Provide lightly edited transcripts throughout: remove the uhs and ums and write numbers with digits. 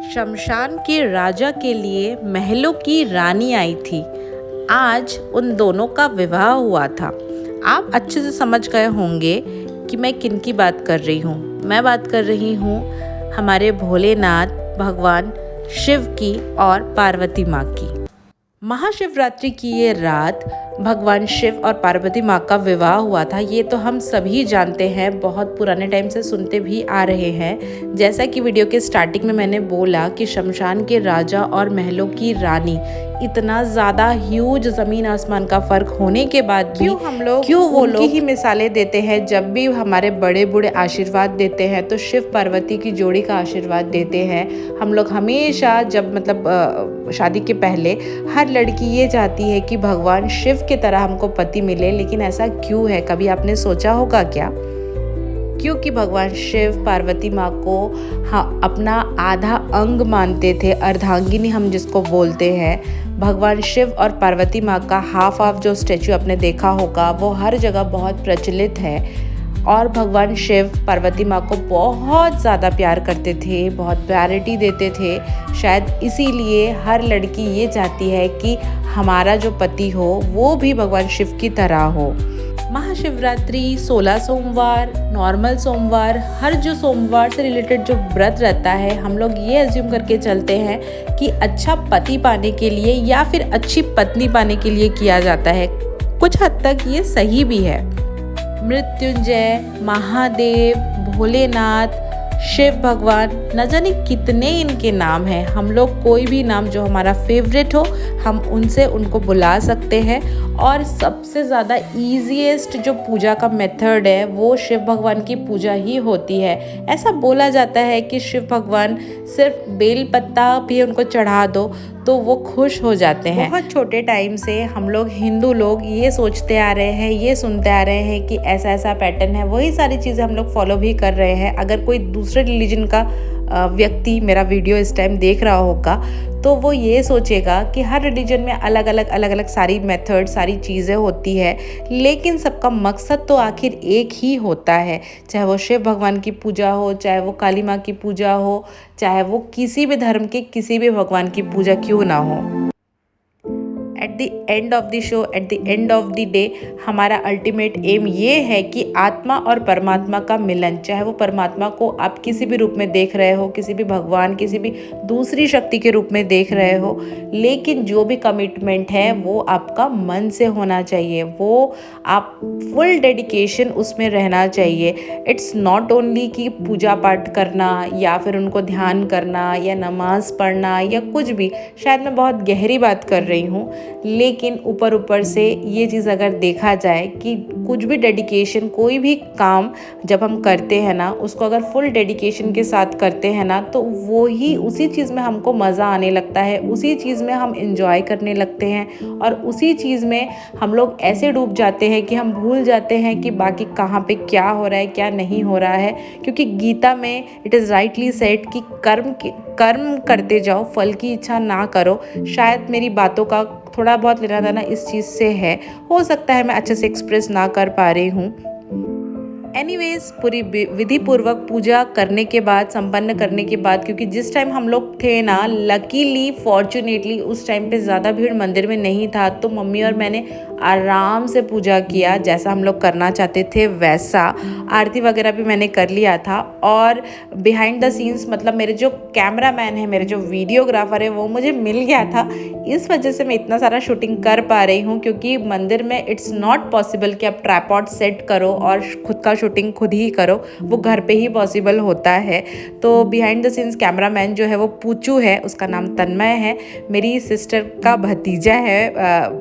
शमशान के राजा के लिए महलों की रानी आई थी। आज उन दोनों का विवाह हुआ था। आप अच्छे से समझ गए होंगे कि मैं किन की बात कर रही हूँ। मैं बात कर रही हूँ हमारे भोलेनाथ भगवान शिव की और पार्वती माँ की। महाशिवरात्रि की ये रात भगवान शिव और पार्वती माँ का विवाह हुआ था। ये तो हम सभी जानते हैं, बहुत पुराने टाइम से सुनते भी आ रहे हैं। जैसा कि वीडियो के स्टार्टिंग में मैंने बोला कि शमशान के राजा और महलों की रानी, इतना ज़्यादा ह्यूज ज़मीन आसमान का फ़र्क होने के बाद भी क्यों वो लोग ही मिसालें देते हैं। जब भी हमारे बड़े बूढ़े आशीर्वाद देते हैं तो शिव पार्वती की जोड़ी का आशीर्वाद देते हैं। हम लोग हमेशा जब शादी के पहले हर लड़की ये चाहती है कि भगवान शिव की तरह हमको पति मिले। लेकिन ऐसा क्यों है, कभी आपने सोचा होगा क्या? क्योंकि भगवान शिव पार्वती माँ को अपना आधा अंग मानते थे, अर्धांगिनी हम जिसको बोलते हैं। भगवान शिव और पार्वती माँ का हाफ जो स्टैचू आपने देखा होगा वो हर जगह बहुत प्रचलित है। और भगवान शिव पार्वती माँ को बहुत ज़्यादा प्यार करते थे, बहुत प्रायोरिटी देते थे। शायद इसीलिए हर लड़की ये चाहती है कि हमारा जो पति हो वो भी भगवान शिव की तरह हो। महाशिवरात्रि 16 सोमवार, नॉर्मल सोमवार, हर जो सोमवार से रिलेटेड जो व्रत रहता है, हम लोग ये अज्यूम करके चलते हैं कि अच्छा पति पाने के लिए या फिर अच्छी पत्नी पाने के लिए किया जाता है। कुछ हद तक ये सही भी है। मृत्युंजय, महादेव, भोलेनाथ, शिव भगवान, न जाने कितने इनके नाम हैं। हम लोग कोई भी नाम जो हमारा फेवरेट हो हम उनसे उनको बुला सकते हैं। और सबसे ज़्यादा ईजीएस्ट जो पूजा का मेथड है वो शिव भगवान की पूजा ही होती है। ऐसा बोला जाता है कि शिव भगवान सिर्फ बेल पत्ता भी उनको चढ़ा दो तो वो खुश हो जाते हैं। बहुत छोटे टाइम से हम लोग हिंदू लोग ये सोचते आ रहे हैं, ये सुनते आ रहे हैं कि ऐसा ऐसा पैटर्न है, वही सारी चीज़ें हम लोग फॉलो भी कर रहे हैं। अगर कोई दूसरे रिलीजन का व्यक्ति मेरा वीडियो इस टाइम देख रहा होगा तो वो ये सोचेगा कि हर रिलीजन में अलग अलग सारी मेथड, सारी चीज़ें होती है, लेकिन सबका मकसद तो आखिर एक ही होता है। चाहे वो शिव भगवान की पूजा हो, चाहे वो काली माँ की पूजा हो, चाहे वो किसी भी धर्म के किसी भी भगवान की पूजा क्यों ना हो। At the end of the show, at the end of the day, हमारा अल्टीमेट एम ये है कि आत्मा और परमात्मा का मिलन। चाहे वो परमात्मा को आप किसी भी रूप में देख रहे हो, किसी भी भगवान, किसी भी दूसरी शक्ति के रूप में देख रहे हो, लेकिन जो भी कमिटमेंट है वो आपका मन से होना चाहिए। वो आप फुल डेडिकेशन उसमें रहना चाहिए। इट्स नॉट ओनली कि पूजा पाठ करना या फिर उनको ध्यान करना या नमाज पढ़ना या कुछ भी। शायद मैं बहुत गहरी बात कर रही हूँ, लेकिन ऊपर से ये चीज़ अगर देखा जाए कि कुछ भी डेडिकेशन, कोई भी काम जब हम करते हैं ना, उसको अगर फुल डेडिकेशन के साथ करते हैं ना तो वो ही उसी चीज़ में हमको मज़ा आने लगता है, उसी चीज़ में हम इंजॉय करने लगते हैं और उसी चीज़ में हम लोग ऐसे डूब जाते हैं कि हम भूल जाते हैं कि बाकी कहाँ पे क्या हो रहा है, क्या नहीं हो रहा है। क्योंकि गीता में इट इज़ राइटली सेड कि कर्म करते जाओ, फल की इच्छा ना करो। शायद मेरी बातों का थोड़ा बहुत लेना देना इस चीज़ से है, हो सकता है मैं अच्छे से एक्सप्रेस ना कर पा रही हूँ। एनीवेज, पूरी विधि पूर्वक पूजा करने के बाद, संपन्न करने के बाद, क्योंकि जिस टाइम हम लोग थे ना, लकीली फॉर्चुनेटली उस टाइम पे ज़्यादा भीड़ मंदिर में नहीं था, तो मम्मी और मैंने आराम से पूजा किया जैसा हम लोग करना चाहते थे वैसा। आरती वगैरह भी मैंने कर लिया था। और बिहाइंड द सीन्स, मतलब मेरे जो कैमरा मैन है, मेरे जो वीडियोग्राफर है, वो मुझे मिल गया था। इस वजह से मैं इतना सारा शूटिंग कर पा रही हूँ, क्योंकि मंदिर में इट्स नॉट पॉसिबल कि आप ट्राइपॉड सेट करो और खुद का शूटिंग खुद ही करो, वो घर पे ही पॉसिबल होता है। तो बिहाइंड द सीन्स कैमरामैन जो है वो पूचू है, उसका नाम तन्मय है, मेरी सिस्टर का भतीजा है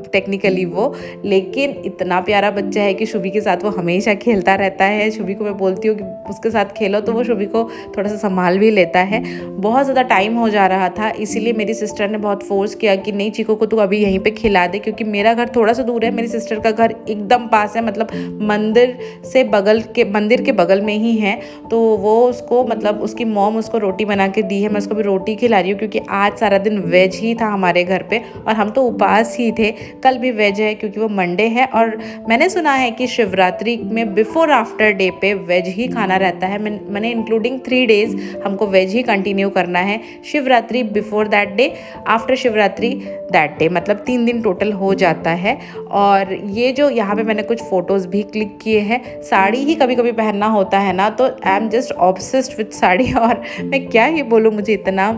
टेक्निकली वो, लेकिन इतना प्यारा बच्चा है कि शुभी के साथ वो हमेशा खेलता रहता है। शुभी को मैं बोलती हूँ कि उसके साथ खेलो तो वो शुभी को थोड़ा सा संभाल भी लेता है। बहुत ज़्यादा टाइम हो जा रहा था, इसीलिए मेरी सिस्टर ने बहुत फोर्स किया कि नहीं चीकू को तू अभी यहीं पे खिला दे, क्योंकि मेरा घर थोड़ा सा दूर है, मेरी सिस्टर का घर एकदम पास है, मतलब मंदिर से बगल मंदिर के बगल में ही है, तो वो उसको मतलब उसकी मॉम उसको रोटी बना के दी है। मैं उसको भी रोटी खिला रही हूँ क्योंकि आज सारा दिन वेज ही था हमारे घर पे और हम तो उपवास ही थे। कल भी वेज है क्योंकि वो मंडे है और मैंने सुना है कि शिवरात्रि में बिफोर आफ्टर डे पे वेज ही खाना रहता है। मैंने इंक्लूडिंग 3 डेज़ हमको वेज ही कंटिन्यू करना है। Shivratri before that day, after Shivratri that day, मतलब 3 दिन टोटल हो जाता है। और ये जो यहाँ पे मैंने कुछ फ़ोटोज़ भी क्लिक किए हैं, साड़ी ही कभी कभी पहनना होता है ना, तो I am just obsessed with sari. और मैं क्या ही बोलूँ, मुझे इतना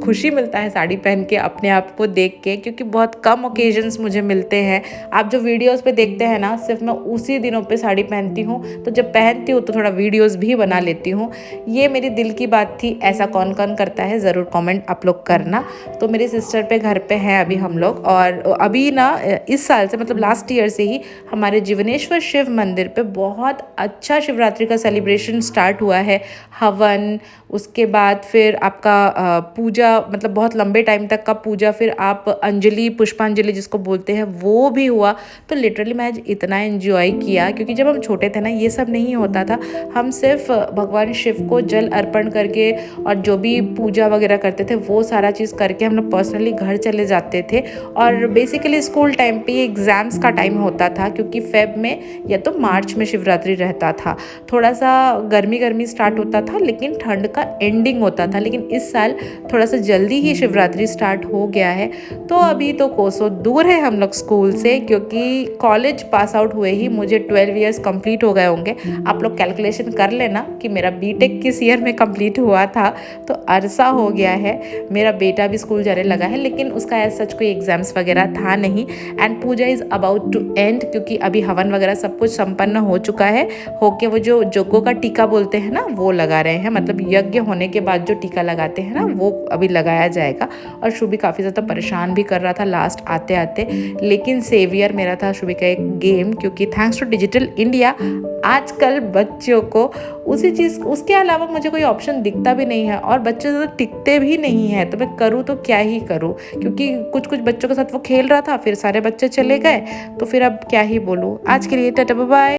खुशी मिलता है साड़ी पहन के अपने आप को देख के, क्योंकि बहुत कम ओकेजन्स मुझे मिलते हैं। आप जो वीडियोस पे देखते हैं ना, सिर्फ मैं उसी दिनों पे साड़ी पहनती हूँ, तो जब पहनती हूँ तो थोड़ा वीडियोस भी बना लेती हूँ। ये मेरी दिल की बात थी। ऐसा कौन कौन करता है ज़रूर कमेंट आप लोग करना। तो मेरी सिस्टर पे घर पे हैं अभी हम लोग, और अभी ना इस साल से मतलब लास्ट ईयर से ही हमारे जीवनेश्वर शिव मंदिर पे बहुत अच्छा शिवरात्रि का सेलिब्रेशन स्टार्ट हुआ है। हवन, उसके बाद फिर आपका पूजा, मतलब बहुत लंबे टाइम तक का पूजा, फिर आप अंजलि, पुष्पांजलि जिसको बोलते हैं, वो भी हुआ। तो लिटरली मैं आज इतना एंजॉय किया, क्योंकि जब हम छोटे थे ना ये सब नहीं होता था। हम सिर्फ भगवान शिव को जल अर्पण करके और जो भी पूजा वगैरह करते थे वो सारा चीज़ करके हम लोग पर्सनली घर चले जाते थे। और बेसिकली स्कूल टाइम पे एग्ज़ाम्स का टाइम होता था, क्योंकि फेब में या तो मार्च में शिवरात्रि रहता था। थोड़ा सा गर्मी स्टार्ट होता था लेकिन ठंड का एंडिंग होता था। लेकिन इस साल थोड़ा सा जल्दी ही शिवरात्रि स्टार्ट हो गया है। तो अभी तो कोसों दूर है हम लोग स्कूल से, क्योंकि कॉलेज पास आउट हुए ही मुझे 12 ईयर्स कंप्लीट हो गए होंगे। आप लोग कैलकुलेशन कर लेना कि मेरा बीटेक किस ईयर में कंप्लीट हुआ था, तो अरसा हो गया है। मेरा बेटा भी स्कूल जाने लगा है, लेकिन उसका एज सच कोई एग्जाम्स वगैरह था नहीं। And puja is about to end, क्योंकि अभी हवन वगैरह सब कुछ संपन्न हो चुका है। होके वो जो जोगों का टीका बोलते हैं ना, वो लगा रहे हैं, मतलब यज्ञ होने के बाद जो टीका लगाते हैं ना, वो अभी लगाया जाएगा। और शुभी काफ़ी ज़्यादा परेशान भी कर रहा था लास्ट आते आते, लेकिन सेवियर मेरा था शुभी का एक गेम, क्योंकि थैंक्स टू डिजिटल इंडिया आजकल बच्चों को उसी चीज़, उसके अलावा मुझे कोई ऑप्शन दिखता भी नहीं है, और बच्चे ज़्यादा टिकते भी नहीं हैं। तो मैं करूँ तो क्या ही करूँ, क्योंकि कुछ बच्चों के साथ वो खेल रहा था, फिर सारे बच्चे चले गए, तो फिर अब क्या ही बोलूँ। आज के लिए टाटा बाय बाय।